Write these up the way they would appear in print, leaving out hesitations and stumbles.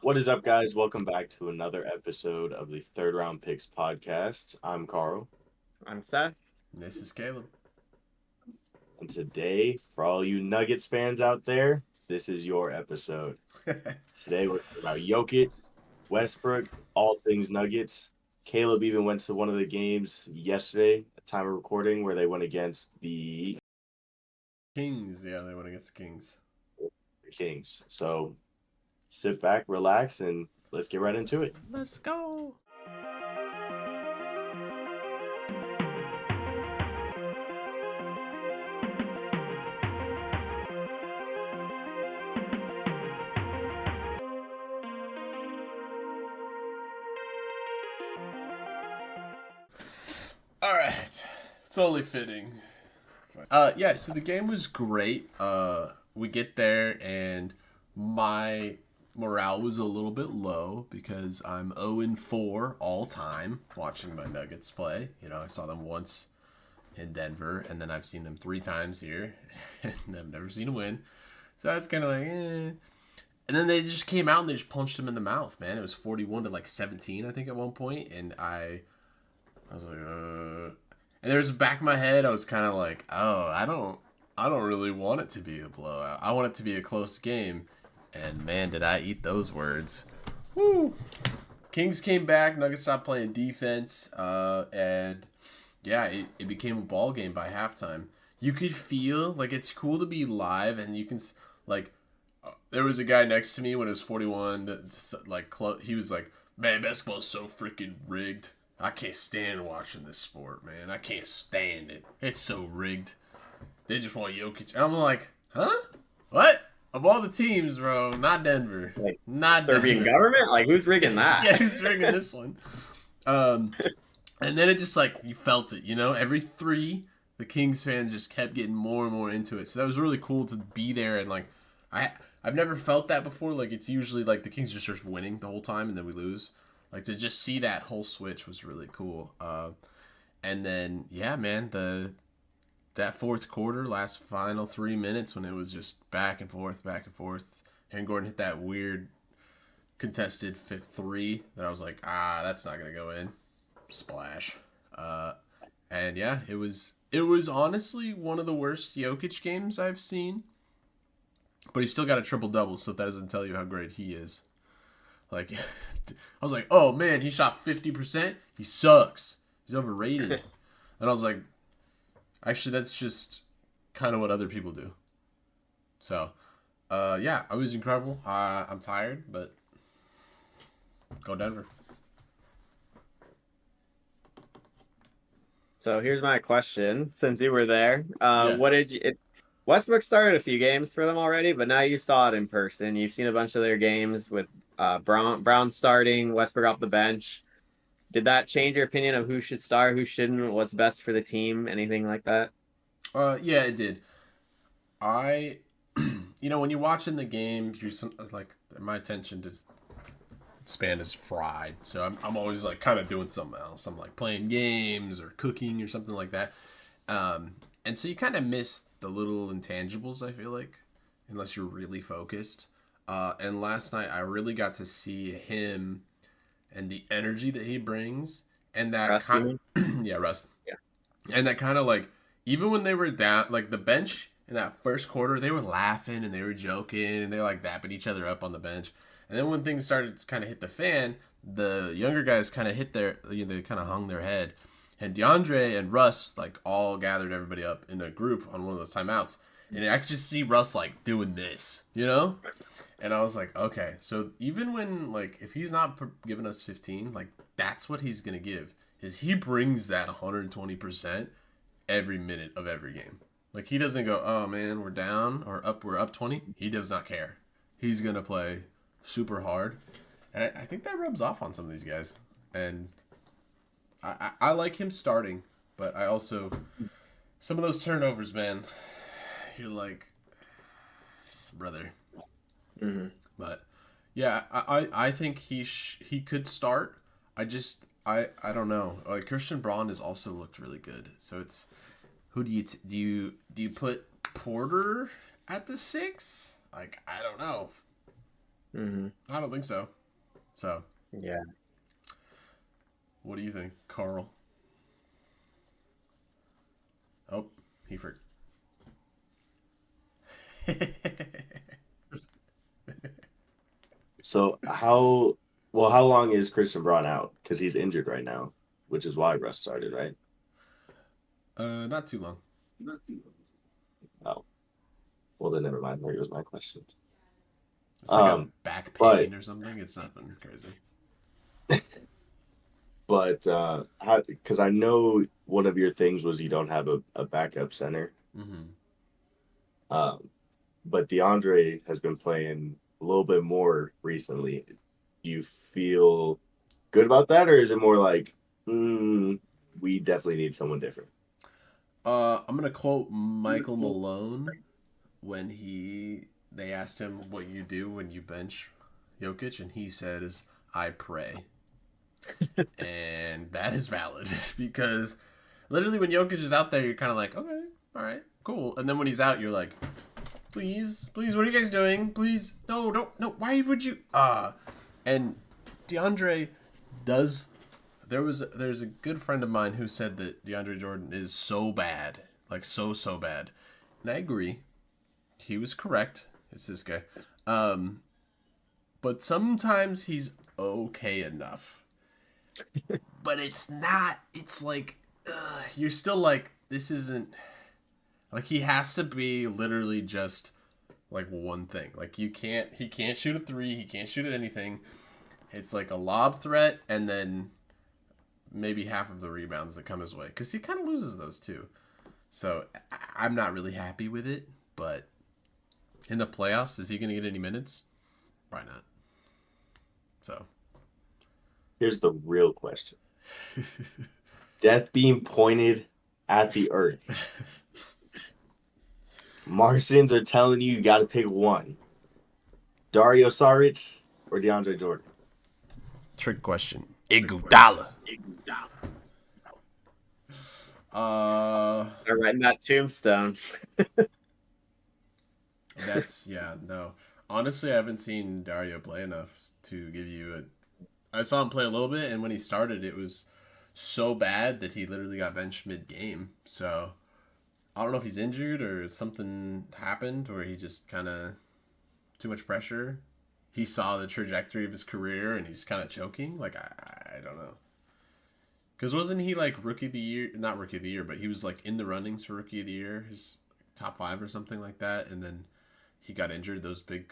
What is up, guys? Welcome back to another episode of the Third Round Picks podcast. I'm Karl, I'm Seth. This is Caleb. and today, for all you Nuggets fans out there, this is your episode. Today, we're talking about Jokic, Westbrook, all things Nuggets. Caleb even went to one of the games yesterday, at time of recording, where they went against the Kings, yeah, they went against the Kings. Kings. So sit back, relax, and let's get right into it. Let's go. All right, it's only fitting. Yeah, so the game was great. We get there and my morale was a little bit low because I'm 0-4 all time watching my Nuggets play. You know, I saw them once in Denver, and then I've seen them 3 times here, and I've never seen a win. So I was kind of like, eh. And then they just came out and they just punched him in the mouth, man. It was 41 to 17, I think, at one point, and I was like, And there was the back of my head, I was kind of like, oh, I don't really want it to be a blowout. I want it to be a close game. And man, did I eat those words. Woo! Kings came back. Nuggets stopped playing defense. And yeah, it became a ball game by halftime. You could feel like it's cool to be live, and you can like. There was a guy next to me when it was 41. He was like, "Man, basketball's so freaking rigged. I can't stand watching this sport, man. I can't stand it. It's so rigged. They just want Jokic." And I'm like, huh? What? Of all the teams, bro, not Denver. Like Not Serbian Denver. government? Like who's rigging that? Yeah, who's rigging this one? And then it just you felt it, every three, the Kings fans just kept getting more and more into it. So that was really cool to be there, and I've never felt that before. Like it's usually like the Kings just start winning the whole time and then we lose. Like to just see that whole switch was really cool. And then yeah, man, that fourth quarter, last final 3 minutes when it was just back and forth, and Gordon hit that weird contested three that I was like, that's not gonna go in. Splash. And yeah, it was honestly one of the worst Jokic games I've seen. But he still got a triple double, so if that doesn't tell you how great he is. Like, I was like, oh man, he shot 50%. He sucks. He's overrated. And I was like, actually, that's just kind of what other people do. So, yeah, I was incredible. I'm tired, but go Denver. So here's my question: since you were there, Yeah. what did you? Westbrook started a few games for them already, but now you saw it in person. You've seen a bunch of their games with Brown starting, Westbrook off the bench. Did that change your opinion of who should start, who shouldn't, what's best for the team, anything like that? Yeah, it did. I, when you're watching the game, my attention just span is fried. So I'm always like kind of doing something else. I'm like playing games or cooking or something like that. And so you kind of miss the little intangibles, I feel like, unless you're really focused. And last night I really got to see him and the energy that he brings, and that Russ, you mean? yeah, Russ. Yeah. And that kind of even when they were down, like the bench in that first quarter, they were laughing and they were joking and they were like dapping each other up on the bench. And then when things started to kind of hit the fan, the younger guys kind of they kind of hung their head. And DeAndre and Russ all gathered everybody up in a group on one of those timeouts. And I could just see Russ doing this, And I was like, okay, so even when if he's not giving us 15, that's what he's gonna give. Is he brings that 120% every minute of every game. He doesn't go, oh man, we're down or we're up 20. He does not care. He's gonna play super hard, and I think that rubs off on some of these guys. And I like him starting, but I also some of those turnovers, man. You're like, brother. Mm-hmm. But yeah, I think he could start. I don't know. Christian Braun has also looked really good. So it's who do you put Porter at the 6? I don't know. Mm-hmm. I don't think so. So, Yeah. what do you think, Karl? Oh, he forgot. So how long is Christian Braun out? Because he's injured right now, which is why Russ started, right? Not too long. Oh, well then never mind. There goes my question. It's like a back But pain or something. It's nothing crazy. but how? Because I know one of your things was you don't have a backup center. Mm-hmm. Um, but DeAndre has been playing a little bit more recently. Do you feel good about that, or is it more like, we definitely need someone different? I'm gonna quote Michael Malone when they asked him what you do when you bench Jokic, and he says, "I pray," and that is valid because literally when Jokic is out there, you're kind of like, okay, all right, cool, and then when he's out, you're like, please, what are you guys doing? Please, no, don't, no, why would you? And DeAndre does. There's a good friend of mine who said that DeAndre Jordan is so bad, like so bad, and I agree. He was correct. It's this guy. But sometimes he's okay enough. But it's not. It's like you're still like this isn't like he has to be literally just like one thing. Like he can't shoot a three. He can't shoot at anything. It's like a lob threat and then maybe half of the rebounds that come his way because he kind of loses those too. So I'm not really happy with it, but in the playoffs, is he going to get any minutes? Probably not. So Here's the real question: Death being pointed at the earth. Martians are telling you got to pick one: Dario Saric or DeAndre Jordan. trick question. Iguodala. They're writing that tombstone. That's no. Honestly, I haven't seen Dario play enough to give you a. I saw him play a little bit, and when he started, it was so bad that he literally got benched mid-game. So I don't know if he's injured or something happened, or he just kind of too much pressure. He saw the trajectory of his career, and he's kind of choking. Like I don't know. Because wasn't he like rookie of the year? Not rookie of the year, but he was like in the runnings for rookie of the year, his top 5 or something like that, and then he got injured those 2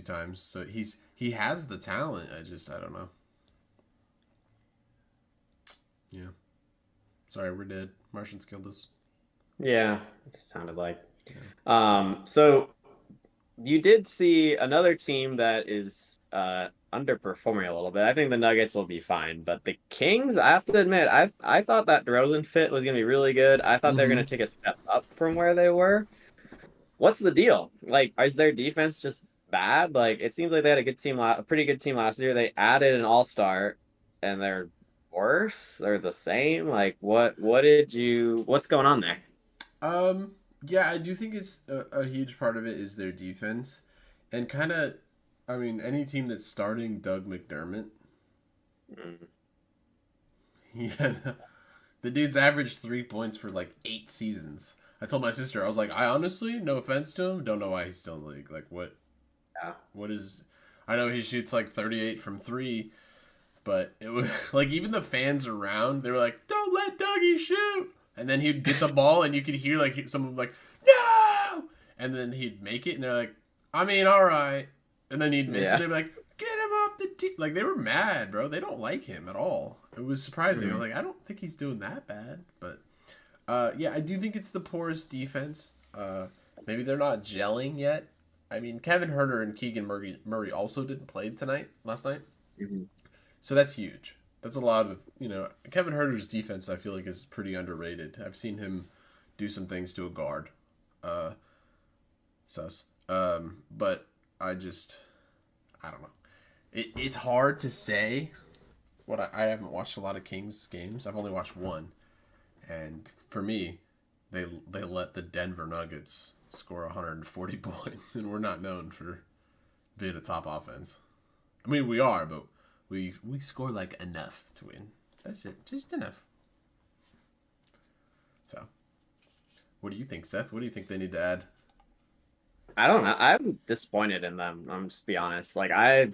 times. So he has the talent. I don't know. Yeah. Sorry, we're dead. Martians killed us. Yeah, it sounded like. So you did see another team that is underperforming a little bit. I think the Nuggets will be fine, but the Kings, I have to admit, I thought that DeRozan fit was going to be really good. I thought they were going to take a step up from where they were. What's the deal? Like, is their defense just bad? Like, it seems like they had a good team, a pretty good team last year. They added an all-star, and they're worse or the same. Like, what's going on there? Yeah, I do think it's a huge part of it is their defense, and kind of, I mean, any team that's starting Doug McDermott, yeah, the dude's averaged 3 points for like 8 seasons. I told my sister, I was like, I honestly, no offense to him, don't know why he's still in the league. Like, Yeah. what is? I know he shoots like 38 from 3, but it was like even the fans around, they were like, "Don't let Dougie shoot," and then he'd get the ball, and you could hear like someone like, "No," and then he'd make it, and they're like, "I mean, all right," and then he'd miss, Yeah. and they'd be like, "Get him off the team!" Like they were mad, bro. They don't like him at all. It was surprising. I was like, I don't think he's doing that bad, but yeah, I do think it's the poorest defense. Maybe they're not gelling yet. I mean, Kevin Herter and Keegan Murray also didn't play last night. Mhm. So that's huge. That's a lot of, Kevin Herter's defense, I feel like, is pretty underrated. I've seen him do some things to a guard. Sus. But I don't know. It's hard to say. I haven't watched a lot of Kings games. I've only watched one. And for me, they let the Denver Nuggets score 140 points, and we're not known for being a top offense. I mean, we are, but we score like enough to win. That's it, just enough. So, what do you think, Seth? What do you think they need to add? I don't know. I'm disappointed in them. I'm just be honest. Like I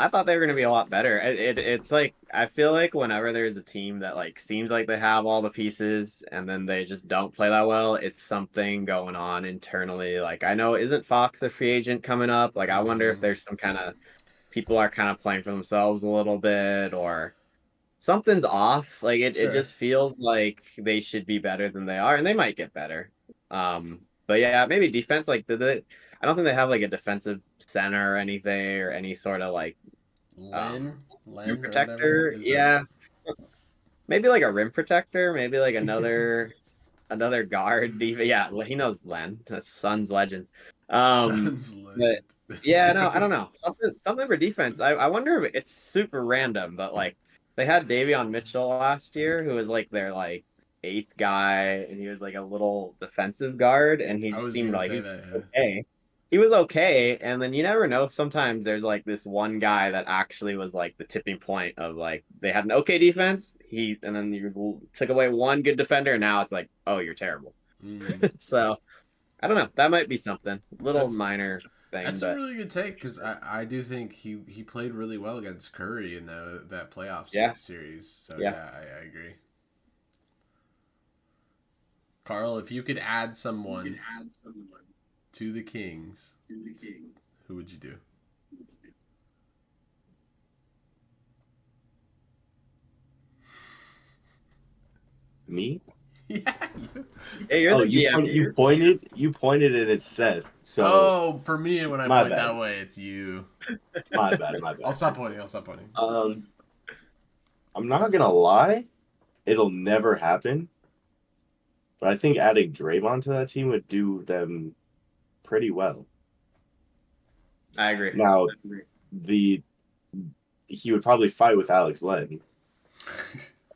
thought they were gonna be a lot better. It's like I feel like whenever there's a team that like seems like they have all the pieces and then they just don't play that well, it's something going on internally. Like I know, isn't Fox a free agent coming up? Like I wonder if there's some kind of people are kind of playing for themselves a little bit or something's off. Like it Sure. just feels like they should be better than they are, and they might get better. But yeah, maybe defense. Like I don't think they have like a defensive center or anything or any sort of like Len, rim Len or whatever protector. is a Yeah, maybe like a rim protector. Maybe like another guard. Yeah, he knows Len. That's Suns legend. Suns But legend. yeah, no, I don't know. Something for defense. I wonder if it's super random, but like they had Davion Mitchell last year, who was like their like eighth guy, and he was like a little defensive guard, and he I just was seemed gonna like he say was that. Yeah. okay. He was okay, and then you never know. Sometimes there's like this one guy that actually was like the tipping point of like they had an okay defense. And then you took away one good defender, and now it's like, oh, you're terrible. Mm. So I don't know. That might be something. Little That's minor thing, That's a but really good take because I do think he played really well against Curry in that playoff yeah, series. So yeah. yeah, I agree. Karl, if you could add someone to the Kings, who would you do? Me? Yeah. Hey, you're the GM. You pointed and it's Seth. So Oh, for me, when I My point bad. that way, it's you. my bad. I'll stop pointing. I'll stop pointing. I'm not gonna lie, it'll never happen. But I think adding Draymond to that team would do them pretty well. I agree. Now, he would probably fight with Alex Len.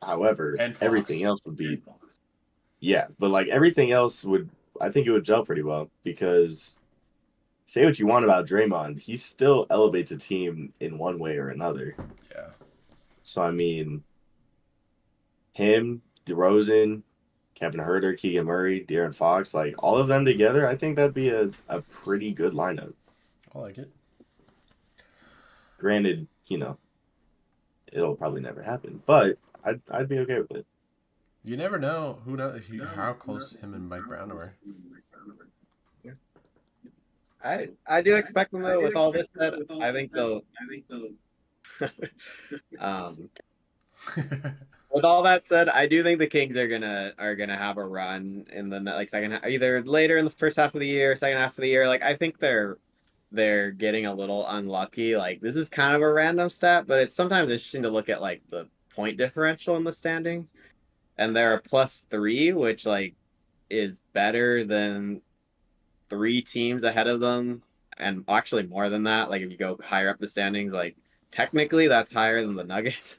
However, And Fox. everything else would be but like everything else I think it would gel pretty well because say what you want about Draymond, he still elevates a team in one way or another. Yeah. So I mean, him, DeRozan, Kevin Herter, Keegan Murray, De'Aaron Fox, like all of them together, I think that'd be a pretty good lineup. I like it. Granted, it'll probably never happen, but I'd be okay with it. You never know how close him and Mike Brown were. I do expect them though. With all this said, I think they'll. With all that said, I do think the Kings are gonna have a run in the like second either later in the first half of the year, second half of the year. Like I think they're getting a little unlucky. Like this is kind of a random stat, but it's sometimes interesting to look at like the point differential in the standings. And they're a +3, which like is better than 3 teams ahead of them, and actually more than that. Like if you go higher up the standings, like technically that's higher than the Nuggets.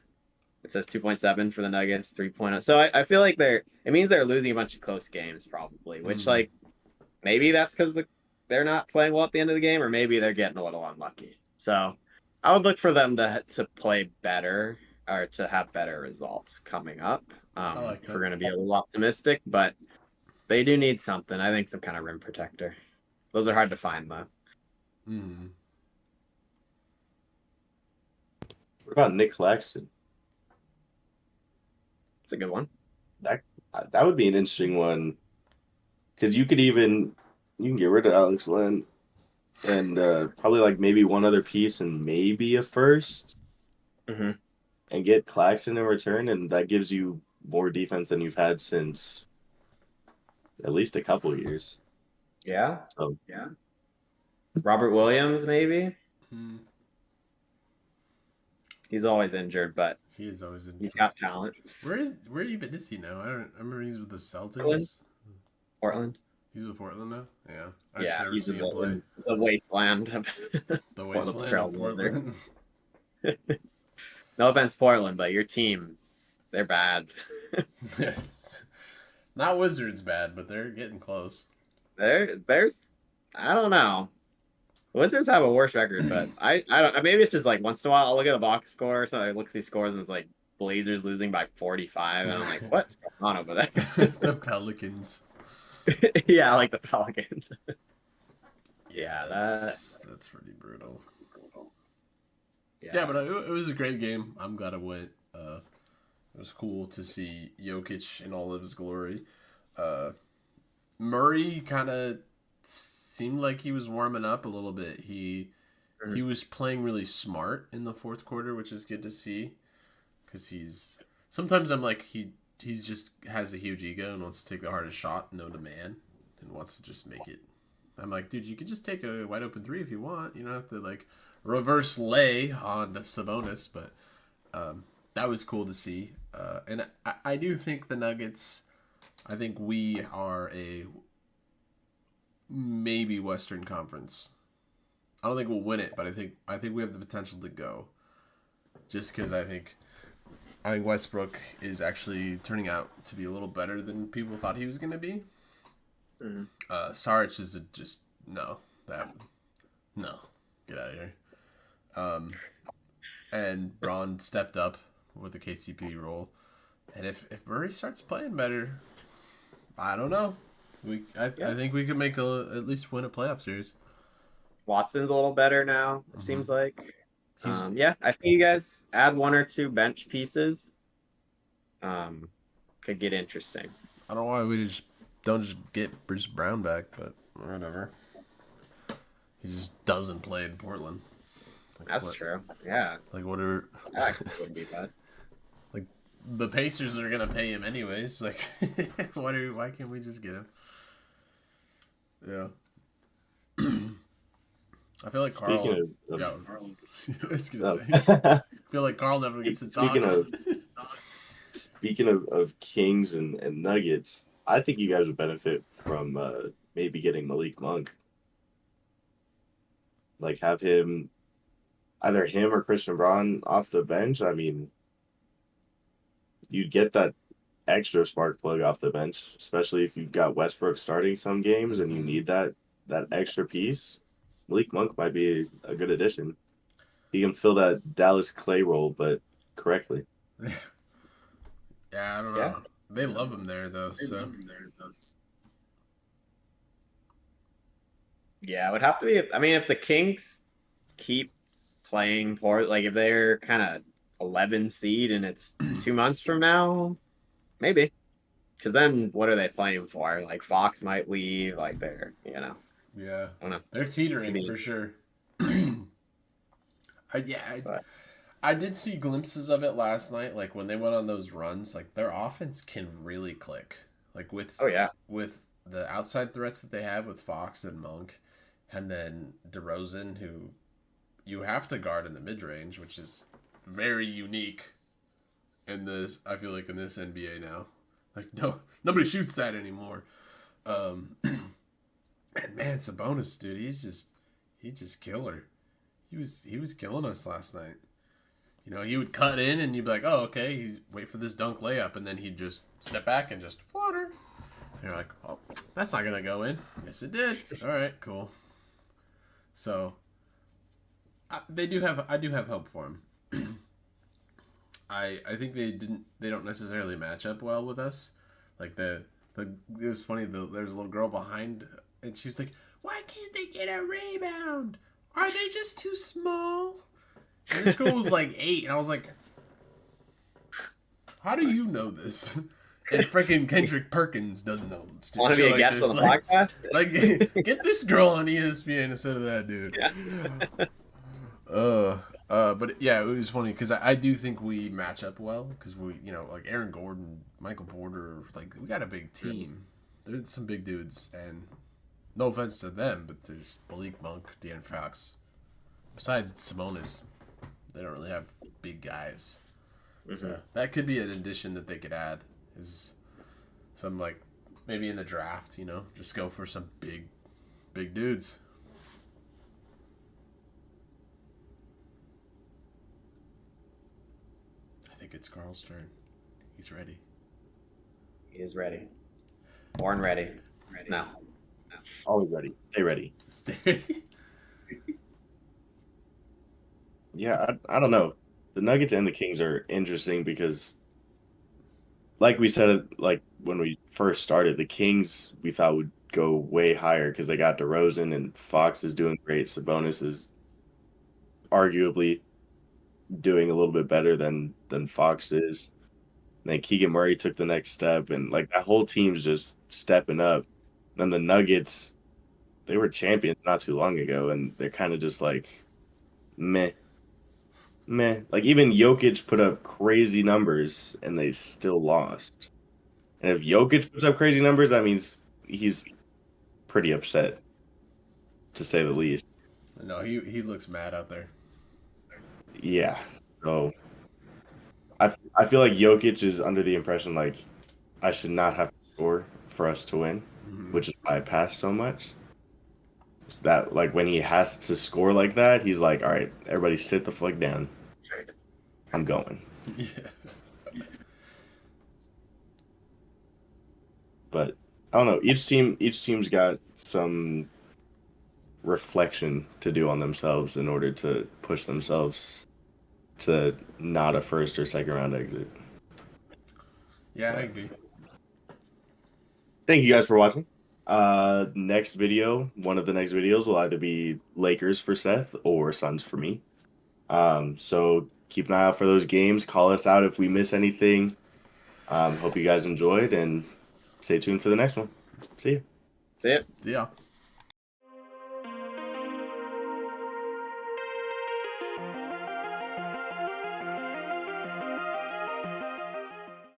It says 2.7 for the Nuggets, 3.0. So I feel like it means they're losing a bunch of close games probably, which like maybe that's because they're not playing well at the end of the game, or maybe they're getting a little unlucky. So I would look for them to play better or to have better results coming up. I like that. We're going to be a little optimistic, but they do need something. I think some kind of rim protector. Those are hard to find, though. Mm. What about Nick Claxton? It's a good one. That would be an interesting one because you can get rid of Alex Len and probably like maybe one other piece and maybe a first, and get Claxton in return, and that gives you more defense than you've had since at least a couple of years. Yeah. So yeah. Robert Williams, maybe. He's always injured, but he is always injured. He's got talent. Where even is he now? I remember he's with the Celtics. Portland. He's with Portland now. Yeah. I just never seen him play. The wasteland. The wasteland of Portland. No offense, Portland, but your team, they're bad. Not Wizards bad, but they're getting close. There's, I don't know. Wizards have a worse record, but I don't. Maybe it's just like once in a while I'll look at the box score, so I look at these scores and it's like Blazers losing by 45, and I'm like, what's going on over there? The Pelicans. Yeah, like the Pelicans. Yeah, Yeah, that's pretty brutal. yeah. Yeah, but it was a great game. I'm glad it went. It was cool to see Jokic in all of his glory. Murray kind of seemed like he was warming up a little bit. He was playing really smart in the fourth quarter, which is good to see. Because sometimes I'm like he's just has a huge ego and wants to take the hardest shot, known to man, and wants to just make it. I'm like, dude, you could just take a wide open three if you want. You don't have to like reverse lay on the Sabonis, but that was cool to see. And I do think the Nuggets. I think we are a maybe Western Conference. I don't think we'll win it, but I think we have the potential to go. Just because I think Westbrook is actually turning out to be a little better than people thought he was going to be. Mm-hmm. Saric is just no, get out of here. And Braun stepped up with the KCP role, and if Murray starts playing better, I don't know. I think we could make at least win a playoff series. Watson's a little better now. It seems like. Yeah, I think you guys add one or two bench pieces. Could get interesting. I don't know why we don't just get Bruce Brown back, but whatever. He just doesn't play in Portland. Like, That's true. Yeah. Like whatever. That actually wouldn't be bad. Like the Pacers are gonna pay him anyways. Like, why can't we just get him? Yeah. I feel like Karl. I was gonna say. I feel like Karl never gets to talk. Speaking of Kings and Nuggets, I think you guys would benefit from maybe getting Malik Monk. Like have him, either him or Christian Braun off the bench. I mean, you'd get that extra spark plug off the bench, especially if you've got Westbrook starting some games and you need that extra piece. Malik Monk might be a good addition. He can fill that Dallas Clay role, but correctly. Yeah, I don't know. Yeah. They love him there, though. Yeah, it would have to be. I mean, if the Kings keep playing poor, like if they're kind of 11 seed and it's 2 months from now, maybe. Because then what are they playing for? Like Fox might leave. Like they're, Yeah. I don't know. They're teetering for sure. I did see glimpses of it last night. Like when they went on those runs, like their offense can really click. Like with with the outside threats that they have with Fox and Monk, and then DeRozan, who you have to guard in the mid range, which is very unique in this. I feel like in this NBA now, like nobody shoots that anymore. And man, Sabonis, dude, he's just killer. He was killing us last night. You know, he would cut in and you'd be like, oh, okay, he's wait for this dunk layup, and then he'd just step back and just floater. And you're like, oh, that's not gonna go in. Yes, it did. All right, cool. So, I do have hope for him. I think they don't necessarily match up well with us. Like it was funny. There's a little girl behind, and she was like, why can't they get a rebound? Are they just too small? And this girl was like 8, and I was like, how do you know this? And freaking Kendrick Perkins doesn't know. Want to be a guest on the podcast? Like, get this girl on ESPN instead of that dude. Yeah. But yeah, it was funny because I do think we match up well because we, like Aaron Gordon, Michael Porter, like we got a big team. There's some big dudes, and no offense to them, but there's Malik Monk, De'Aaron Fox. Besides Sabonis, they don't really have big guys. Mm-hmm. So that could be an addition that they could add. Is some like maybe in the draft, just go for some big dudes. I think it's Karl's turn. He's ready. He is ready. Born ready. No. Always ready. Stay ready. Stay ready. Yeah, I don't know. The Nuggets and the Kings are interesting because, like we said, like when we first started, the Kings we thought would go way higher because they got DeRozan and Fox is doing great. Sabonis is arguably doing a little bit better than Fox is. And then Keegan Murray took the next step, and like that whole team's just stepping up. Then the Nuggets, they were champions not too long ago, and they're kind of just like meh, meh. Like even Jokic put up crazy numbers, and they still lost. And if Jokic puts up crazy numbers, that means he's pretty upset, to say the least. No, he looks mad out there. Yeah. So I feel like Jokic is under the impression like I should not have to score for us to win, which is why I pass so much. So that like when he has to score like that, he's like, all right, everybody sit the fuck down. I'm going. Yeah. But I don't know. Each team's got some reflection to do on themselves in order to push themselves to not a first or second round exit. Yeah, I agree. Thank you guys for watching. Next video, one of the next videos will either be Lakers for Seth or Suns for me. So keep an eye out for those games. Call us out if we miss anything. Hope you guys enjoyed and stay tuned for the next one. See you. See it. Yeah.